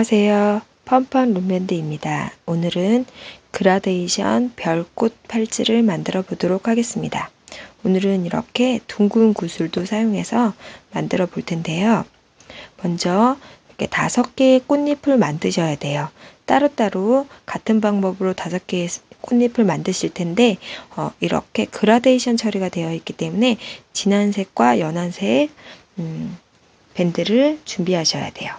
안녕하세요. 펀펀 룸밴드입니다. 오늘은 그라데이션 별꽃 팔찌를 만들어 보도록 하겠습니다. 오늘은 이렇게 둥근 구슬도 사용해서 만들어 볼 텐데요. 먼저 이렇게 5개의 꽃잎을 만드셔야 돼요. 따로따로 같은 방법으로 5개의 꽃잎을 만드실 텐데 이렇게 그라데이션 처리가 되어 있기 때문에 진한 색과 연한 색 밴드를 준비하셔야 돼요.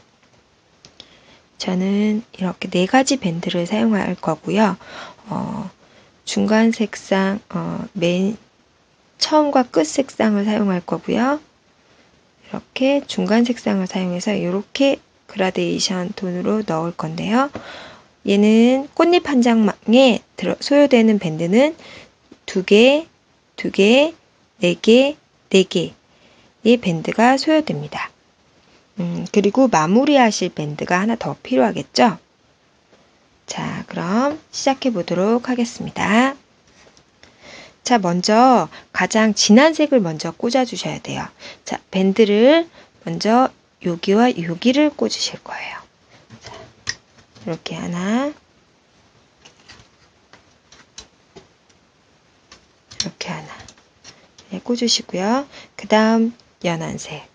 저는 이렇게 4가지 밴드를 사용할 거고요. 중간 색상, 맨 처음과 끝 색상을 사용할 거고요. 이렇게 중간 색상을 사용해서 이렇게 그라데이션 톤으로 넣을 건데요. 얘는 꽃잎 한 장에 소요되는 밴드는 2개, 2개, 4개, 4개의 밴드가 소요됩니다. 그리고 마무리 하실 밴드가 하나 더 필요하겠죠? 자, 그럼 시작해 보도록 하겠습니다. 자, 먼저 가장 진한 색을 먼저 꽂아 주셔야 돼요. 자, 밴드를 먼저 여기와 여기를 꽂으실 거예요. 자, 이렇게 하나, 이렇게 하나 꽂으시고요. 그 다음 연한 색.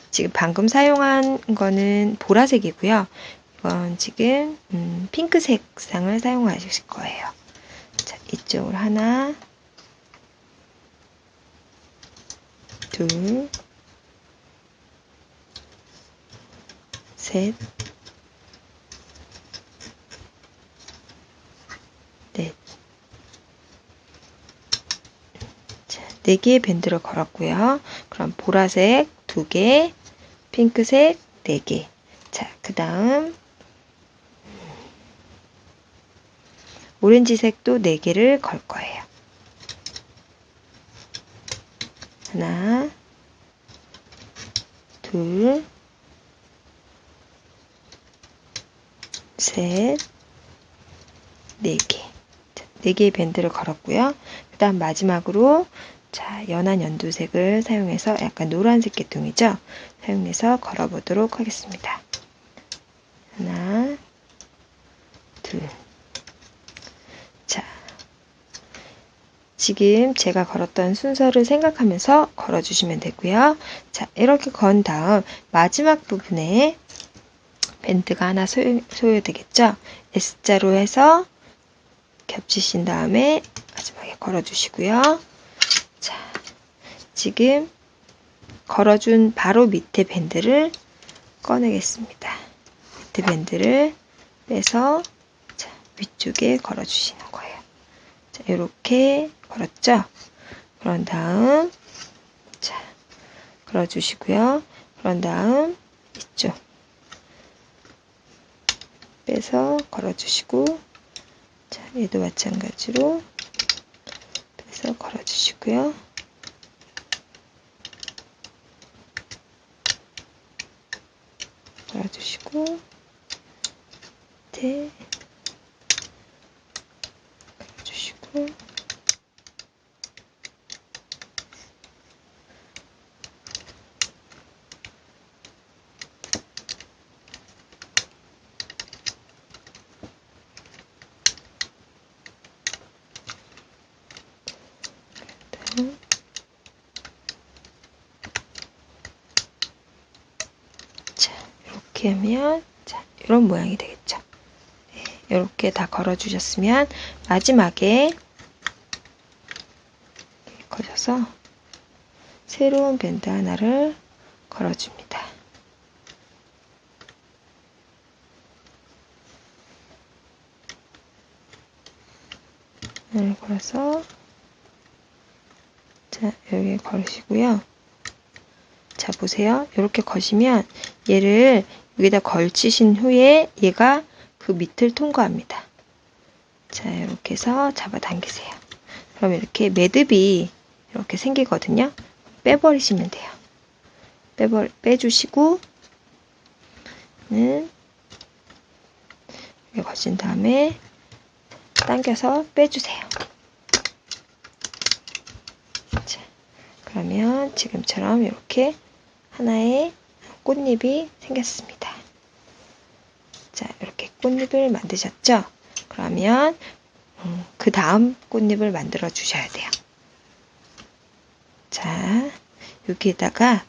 지금 방금 사용한 거는 보라색이고요. 이건 지금 핑크색 상을 사용하실 거예요. 자, 이쪽으로 하나, 둘, 셋, 넷. 자, 4개의 밴드를 걸었고요. 그럼 보라색 2개, 핑크색 4개. 자, 그 다음 오렌지색도 4개를 걸 거예요. 하나, 둘, 셋, 4개. 자, 4개의 밴드를 걸었고요. 그 다음 마지막으로 자, 연한 연두색을 사용해서 약간 노란색 계통이죠? 사용해서 걸어보도록 하겠습니다. 하나, 둘. 자, 지금 제가 걸었던 순서를 생각하면서 걸어주시면 되고요. 자, 이렇게 건 다음 마지막 부분에 밴드가 하나 소요되겠죠? S자로 해서 겹치신 다음에 마지막에 걸어주시고요. 자, 지금 걸어준 바로 밑에 밴드를 꺼내겠습니다. 밑에 밴드를 빼서 자, 위쪽에 걸어주시는 거예요. 자, 이렇게 걸었죠? 그런 다음 자, 걸어주시고요. 그런 다음 이쪽 빼서 걸어주시고 자, 얘도 마찬가지로 빼서 걸어주시고요. 걸어주시고 밑에 걸어주시고 자, 이렇게 하면 자, 이런 모양이 되겠죠. 네, 이렇게 다 걸어주셨으면 마지막에 걸어서 새로운 밴드 하나를 걸어줍니다. 하나를 걸어서 자, 여기 걸으시고요. 자, 보세요. 이렇게 거시면 얘를 여기다 걸치신 후에 얘가 그 밑을 통과합니다. 자, 이렇게 해서 잡아당기세요. 그럼 이렇게 매듭이 이렇게 생기거든요. 빼버리시면 돼요. 빼주시고 이렇게 거신 다음에 당겨서 빼주세요. 자, 그러면 지금처럼 이렇게 하나의 꽃잎이 생겼습니다. 꽃잎을 만드셨죠? 그러면 그 다음 꽃잎을 만들어 주셔야 돼요. 자, 여기에다가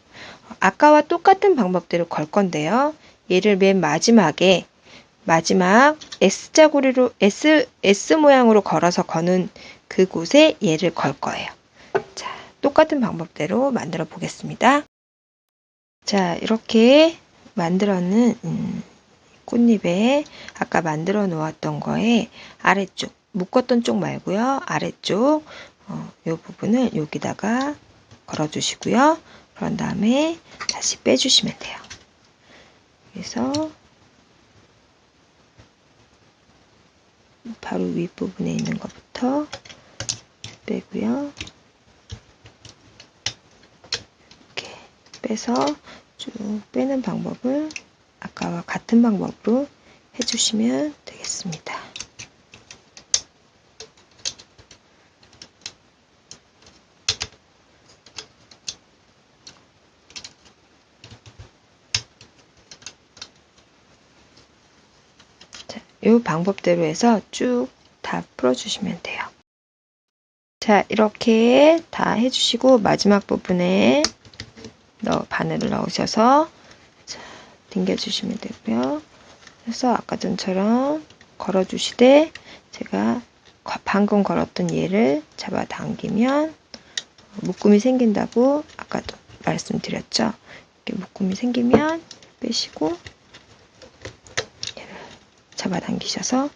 아까와 똑같은 방법대로 걸 건데요. 얘를 맨 마지막 S자고리로 S 모양으로 걸어서 거는 그곳에 얘를 걸 거예요. 자, 똑같은 방법대로 만들어 보겠습니다. 자, 이렇게 만들어는 꽃잎에 아까 만들어 놓았던 거에 아래쪽, 묶었던 쪽 말고요. 아래쪽 이 부분을 여기다가 걸어 주시고요. 그런 다음에 다시 빼주시면 돼요. 그래서 바로 윗부분에 있는 것부터 빼고요. 이렇게 빼서 쭉 빼는 방법을 아까와 같은 방법으로 해주시면 되겠습니다. 자, 이 방법대로 해서 쭉 다 풀어주시면 돼요. 자, 이렇게 다 해주시고 마지막 부분에 바늘을 넣으셔서 자, 당겨주시면 되고요. 그래서 아까 전처럼 걸어주시되 제가 방금 걸었던 얘를 잡아당기면 묶음이 생긴다고 아까도 말씀드렸죠. 이렇게 묶음이 생기면 빼시고 얘를 잡아당기셔서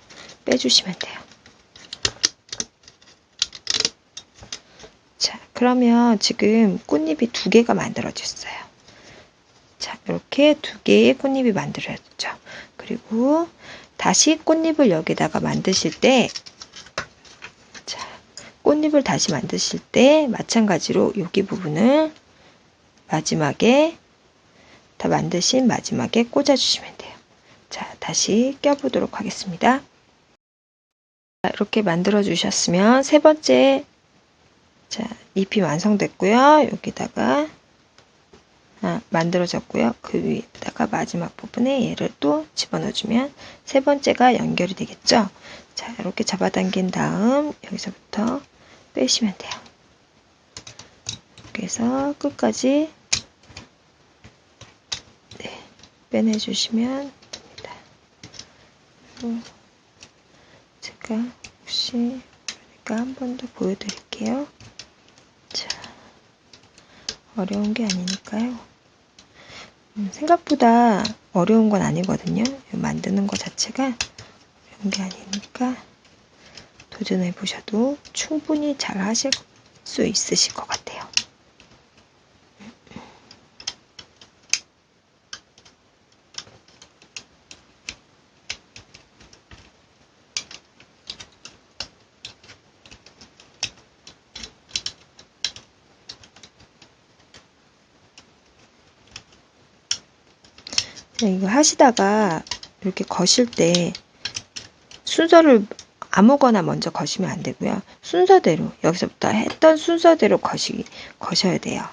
빼주시면 돼요. 자, 그러면 지금 꽃잎이 2개가 만들어졌어요. 자, 이렇게 2개의 꽃잎이 만들어졌죠. 그리고 다시 꽃잎을 여기다가 만드실 때, 자, 꽃잎을 다시 만드실 때 마찬가지로 여기 부분을 마지막에 다 만드신 마지막에 꽂아주시면 돼요. 자, 다시 껴보도록 하겠습니다. 자, 이렇게 만들어 주셨으면 세 번째 자, 잎이 완성됐고요. 여기다가 만들어졌고요. 그 위에다가 마지막 부분에 얘를 또 집어넣어주면 세 번째가 연결이 되겠죠. 자, 이렇게 잡아당긴 다음 여기서부터 빼시면 돼요. 이렇게 해서 끝까지 빼내주시면 됩니다. 그리고 제가 혹시 모르니까 한 번 더 보여드릴게요. 자, 어려운 게 아니니까요. 생각보다 어려운 건 아니거든요. 만드는 것 자체가 어려운 게 아니니까 도전해 보셔도 충분히 잘 하실 수 있으실 것 같아요. 이거 하시다가 이렇게 거실 때 순서를 아무거나 먼저 거시면 안 되고요. 순서대로 여기서부터 했던 순서대로 거셔야 돼요.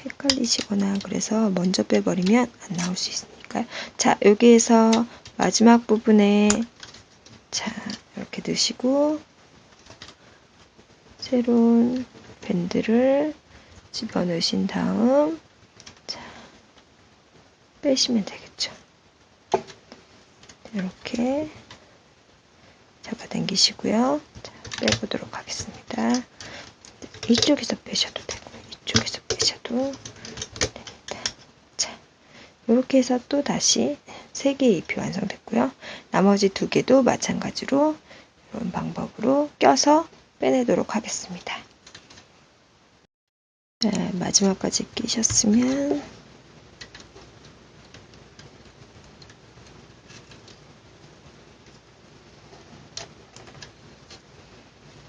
헷갈리시거나 그래서 먼저 빼버리면 안 나올 수 있으니까요. 자, 여기에서 마지막 부분에 자, 이렇게 넣으시고 새로운 밴드를 집어넣으신 다음 자, 빼시면 되겠죠. 이렇게 잡아당기시고요. 자, 빼보도록 하겠습니다. 이쪽에서 빼셔도 되고 이쪽에서 빼셔도 됩니다. 자, 이렇게 해서 또 다시 3개의 잎이 완성됐고요. 나머지 2개도 마찬가지로 이런 방법으로 껴서 빼내도록 하겠습니다. 자, 마지막까지 끼셨으면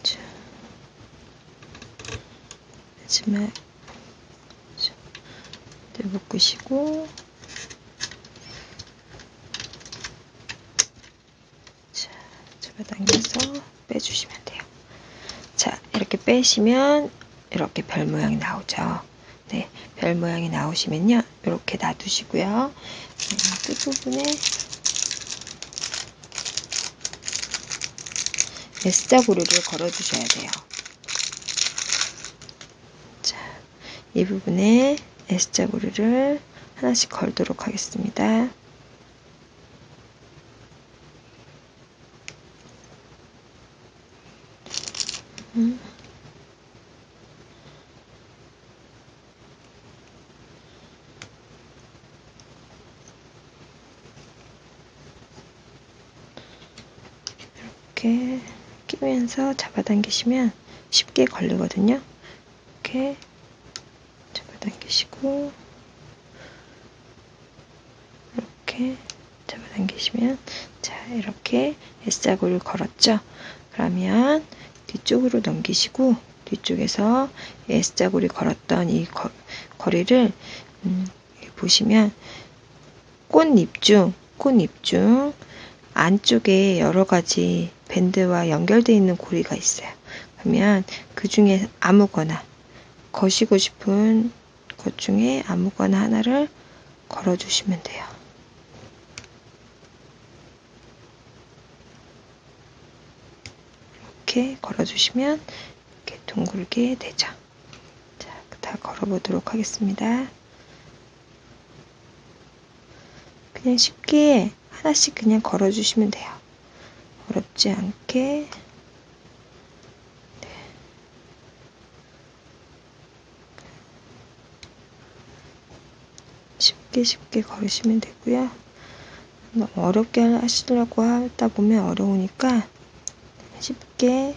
자, 마지막 묶으시고 자, 잡아당겨서 빼주시면 돼요. 자, 이렇게 빼시면 이렇게 별 모양이 나오죠. 네, 별 모양이 나오시면요. 이렇게 놔두시고요. 끝부분에 S자고리를 걸어주셔야 돼요. 자, 이 부분에 S자고리를 하나씩 걸도록 하겠습니다. 이렇게 끼면서 잡아당기시면 쉽게 걸리거든요. 이렇게 잡아당기시고 이렇게 잡아당기시면, 자, 이렇게 S자고리를 걸었죠. 그러면 뒤쪽으로 넘기시고 뒤쪽에서 S자고리 걸었던 이 거리를 보시면 꽃잎 중 안쪽에 여러 가지 밴드와 연결되어 있는 고리가 있어요. 그러면 그 중에 아무거나 거시고 싶은 것 중에 아무거나 하나를 걸어주시면 돼요. 이렇게 걸어주시면 이렇게 둥글게 되죠. 자, 다 걸어보도록 하겠습니다. 그냥 쉽게 하나씩 그냥 걸어주시면 돼요. 어렵지 않게. 네. 쉽게 걸으시면 되고요. 너무 어렵게 하시려고 하다 보면 어려우니까 쉽게,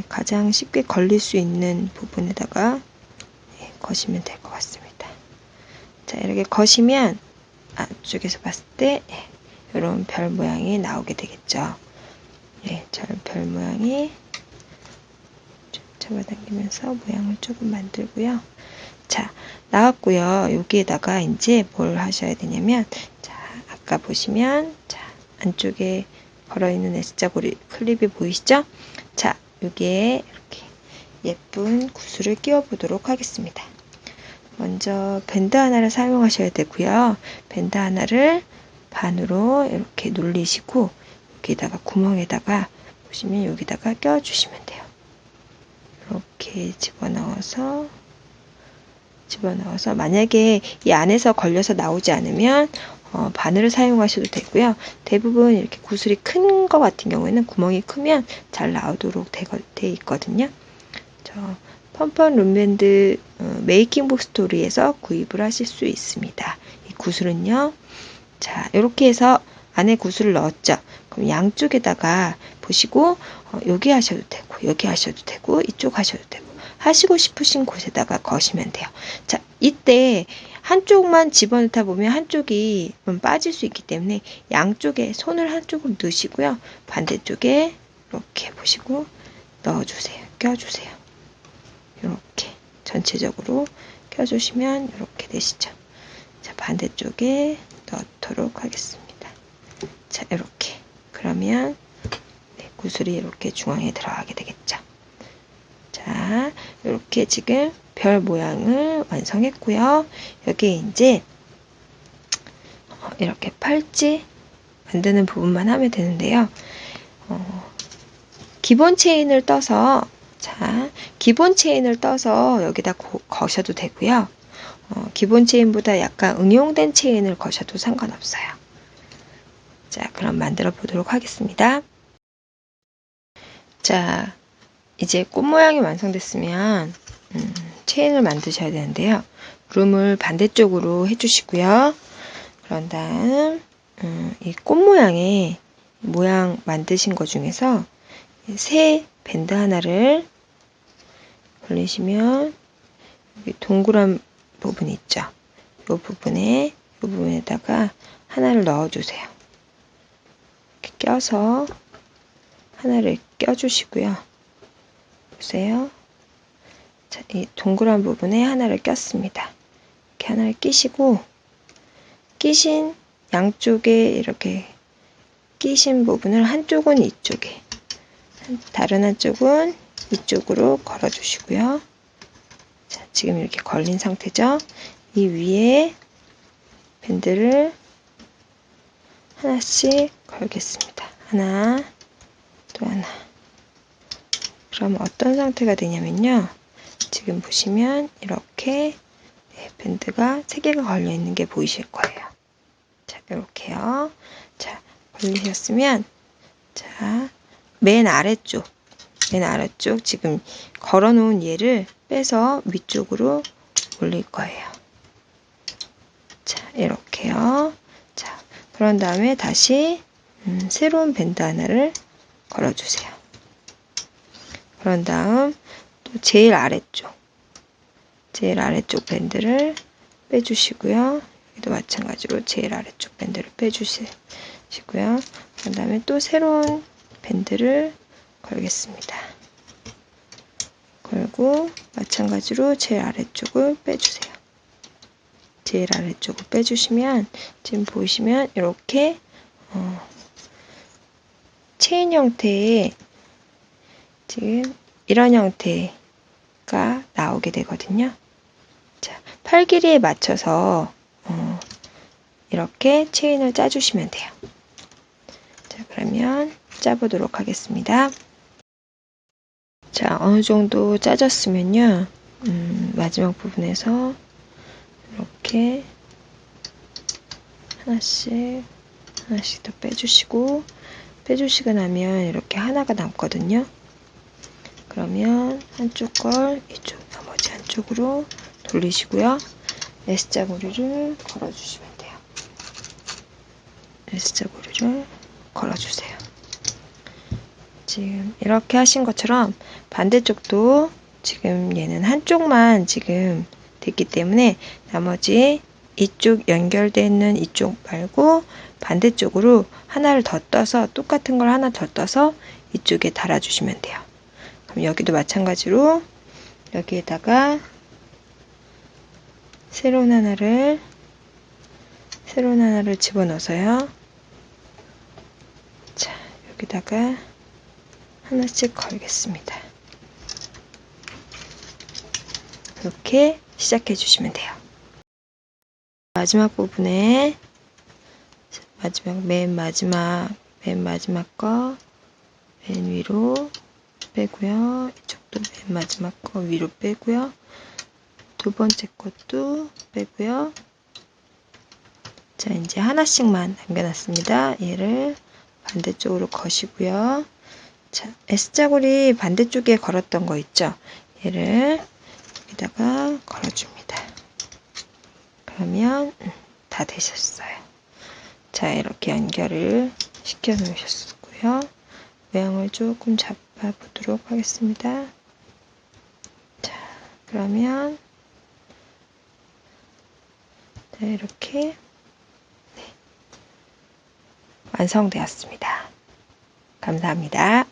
가장 쉽게 걸릴 수 있는 부분에다가 거시면 될 것 같습니다. 자, 이렇게 거시면 안쪽에서 봤을 때 이런 별 모양이 나오게 되겠죠. 별 모양이 잡아당기면서 모양을 조금 만들고요. 자, 나왔고요. 여기에다가 이제 뭘 하셔야 되냐면, 자, 아까 보시면, 자, 안쪽에 걸어있는 S자고리 클립이 보이시죠? 자, 여기에 이렇게 예쁜 구슬을 끼워 보도록 하겠습니다. 먼저 밴드 하나를 사용하셔야 되고요. 밴드 하나를 반으로 이렇게 눌리시고 여기다가 구멍에다가 보시면 여기다가 껴주시면 돼요. 이렇게 집어넣어서 만약에 이 안에서 걸려서 나오지 않으면 바늘을 사용하셔도 되고요. 대부분 이렇게 구슬이 큰 거 같은 경우에는 구멍이 크면 잘 나오도록 돼 있거든요. 펀펀 룸밴드 메이킹북 스토리에서 구입을 하실 수 있습니다. 이 구슬은요. 자, 이렇게 해서 안에 구슬을 넣었죠. 그럼 양쪽에다가 보시고 여기 하셔도 되고 여기 하셔도 되고 이쪽 하셔도 되고 하시고 싶으신 곳에다가 거시면 돼요. 자, 이때 한쪽만 집어넣다 보면 한쪽이 빠질 수 있기 때문에 양쪽에 손을 한쪽으로 넣으시고요. 반대쪽에 이렇게 보시고 넣어주세요. 껴주세요. 이렇게 전체적으로 껴주시면 이렇게 되시죠. 자, 반대쪽에 넣도록 하겠습니다. 자, 이렇게. 그러면 구슬이 이렇게 중앙에 들어가게 되겠죠. 자, 이렇게 지금 별 모양을 완성했고요. 여기에 이제 이렇게 팔찌 만드는 부분만 하면 되는데요. 기본 체인을 떠서, 자, 기본 체인을 떠서 여기다 거셔도 되고요. 기본 체인보다 약간 응용된 체인을 거셔도 상관없어요. 자, 그럼 만들어 보도록 하겠습니다. 자, 이제 꽃 모양이 완성됐으면 체인을 만드셔야 되는데요. 룸을 반대쪽으로 해주시고요. 그런 다음 이 꽃 모양의 모양 만드신 것 중에서 새 밴드 하나를 올리시면 여기 동그란 부분 있죠. 이 부분에다가 하나를 넣어주세요. 이렇게 껴서 하나를 껴주시고요. 보세요. 자, 이 동그란 부분에 하나를 꼈습니다. 이렇게 하나를 끼시고 끼신 양쪽에 이렇게 끼신 부분을 한쪽은 이쪽에, 다른 한쪽은 이쪽으로 걸어주시고요. 자, 지금 이렇게 걸린 상태죠. 이 위에 밴드를 하나씩 걸겠습니다. 하나, 또 하나. 그럼 어떤 상태가 되냐면요. 지금 보시면 이렇게 밴드가 3개가 걸려 있는 게 보이실 거예요. 자, 이렇게요. 자, 걸리셨으면, 자, 맨 아래쪽 지금 걸어 놓은 얘를 빼서 위쪽으로 올릴 거예요. 자, 이렇게요. 자, 그런 다음에 다시 새로운 밴드 하나를 걸어주세요. 그런 다음 또 제일 아래쪽 밴드를 빼주시고요. 여기도 마찬가지로 제일 아래쪽 밴드를 빼주시고요. 그런 다음에 또 새로운 밴드를 걸겠습니다. 걸고 마찬가지로 제일 아래쪽을 빼주세요. 제일 아래쪽을 빼주시면 지금 보시면 이렇게 체인 형태의 지금 이런 형태가 나오게 되거든요. 자, 팔 길이에 맞춰서 이렇게 체인을 짜주시면 돼요. 자, 그러면 짜보도록 하겠습니다. 자, 어느 정도 짜졌으면요. 마지막 부분에서 이렇게 하나씩 더 빼주시고 나면 이렇게 하나가 남거든요. 그러면 한쪽 걸 이쪽 나머지 한쪽으로 돌리시고요. S자고리를 걸어주시면 돼요. S자고리를 걸어주세요. 지금 이렇게 하신 것처럼 반대쪽도 지금 얘는 한쪽만 지금 됐기 때문에 나머지 이쪽 연결되어 있는 이쪽 말고 반대쪽으로 하나를 더 떠서 똑같은 걸 하나 더 떠서 이쪽에 달아주시면 돼요. 그럼 여기도 마찬가지로 여기에다가 새로운 하나를 집어넣어서요. 자, 여기다가 하나씩 걸겠습니다. 이렇게 시작해 주시면 돼요. 마지막 부분에 맨 마지막 거 맨 위로 빼고요. 이쪽도 맨 마지막 거 위로 빼고요. 두 번째 것도 빼고요. 자, 이제 하나씩만 남겨놨습니다. 얘를 반대쪽으로 거시고요. 자, S자고리 반대쪽에 걸었던 거 있죠? 얘를 여기다가 걸어줍니다. 그러면 다 되셨어요. 자, 이렇게 연결을 시켜 놓으셨고요. 모양을 조금 잡아 보도록 하겠습니다. 자, 그러면 자, 이렇게 완성되었습니다. 감사합니다.